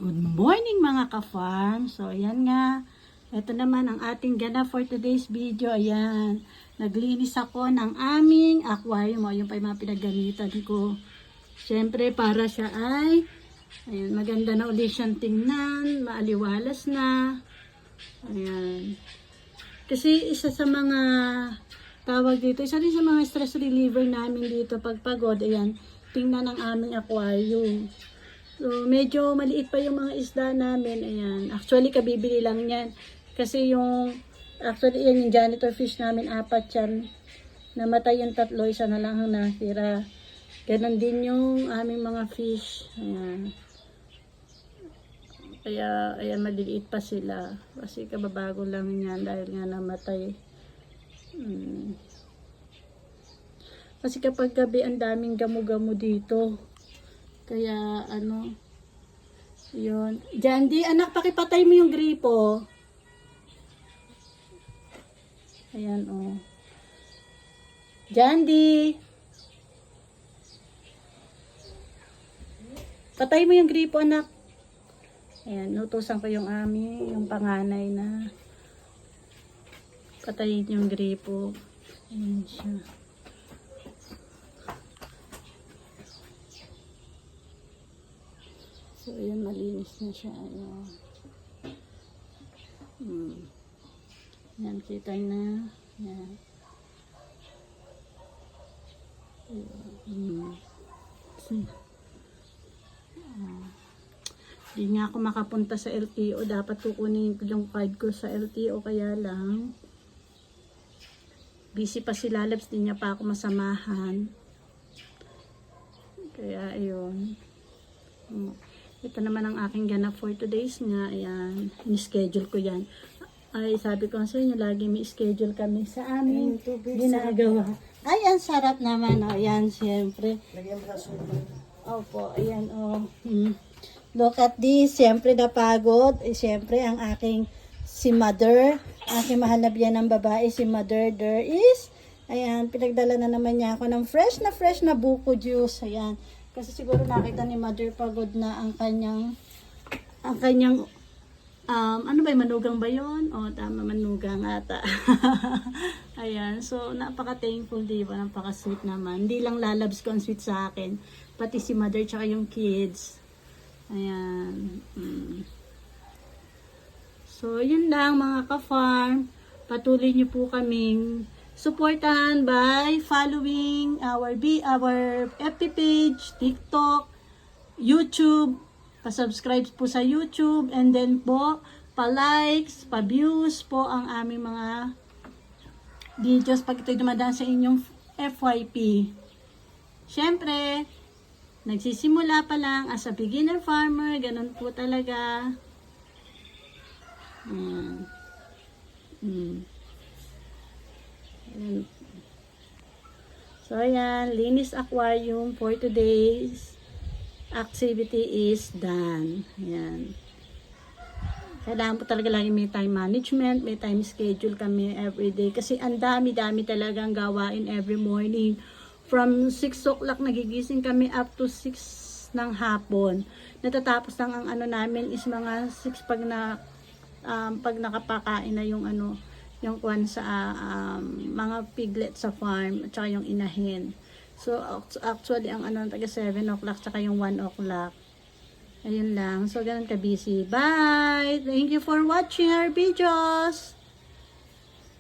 Good morning mga ka-farm. So, ayan nga. Ito naman ang ating ganap for today's video. Ayan. Naglinis ako ng aming aquarium. O, yung pa yung mga pinagganitan ko. Siyempre, para siya ay ayan, maganda na ulit siyang tingnan. Maaliwalas na. Ayan. Kasi isa sa mga tawag dito, isa rin sa mga stress reliever namin dito pag pagod. Ayan, tingnan ang aming aquarium. So, medyo maliit pa yung mga isda namin. Ayan. Actually, kabibili lang yan. Kasi actually, yan yung janitor fish namin, 4 yan. Namatay yung 3, isa na lang ang natira. Ganon din yung aming mga fish. Ayan. Kaya, ayan, maliliit pa sila. Kasi kababago lang yan dahil nga namatay. Kasi kapag gabi, ang daming gamo-gamo dito. Kaya, yun. Jandy, anak, pakipatay mo yung gripo. Ayan, oh. Jandy! Patay mo yung gripo, anak. Ayan, nutusan ko yung yung panganay na patayin yung gripo. Ayan siya. So, ayan, malinis na siya. Ayan. Ayan, kita na. Ayan. Hindi nga ako makapunta sa LTO. Dapat kukunin ko yung card ko sa LTO. Kaya lang, busy pa si Lalabs. Hindi niya pa ako masamahan. Kaya, ayun. Ito naman ang aking ganap for today's nga. Ayan. In-schedule ko yan. Ay, sabi ko sa inyo, lagi may schedule kami sa amin. Ginagawa. Ay, ang sarap naman. O, ayan, siyempre. Opo, ayan, o. Look at this. Siyempre, napagod. Siyempre, ang aking si mother. Aking mahal na biyan ng babae, si mother. There is, ayan, pinagdala na naman niya ako ng fresh na buko juice. Ayan. Kasi siguro nakita ni mother pagod na ang kanyang ano ba, manugang ba yun? O, tama, manugang ata. Ayan, so napaka-thankful, diba? Napaka-sweet naman. Hindi lang Lalabs ko ang sweet sa akin, pati si mother tsaka yung kids. Ayan. So, yun lang mga ka-farm. Patuloy nyo po kaming supportahan by following our FB page, TikTok, YouTube. Pa-subscribe po sa YouTube, and then po, pa-likes, pa-views po ang aming mga videos pag ito'y dumadaan sa inyong FYP. Siyempre, nagsisimula pa lang as a beginner farmer, ganun po talaga. So, ayan, linis aquarium for today's activity is done. Ayan. Kailangan po talaga lagi may time management, may time schedule kami everyday. Kasi ang dami-dami talagang gawain every morning. From 6 o'clock nagigising kami up to 6 ng hapon. Natatapos lang ang namin is mga 6 pag nakapakain na yung yung kwan sa mga piglet sa farm at saka yung inahin. So, actually, ang taga 7 o'clock, tsaka yung 1 o'clock. Ayun lang. So, ganun ka-busy. Bye! Thank you for watching our videos!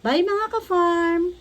Bye mga ka-farm!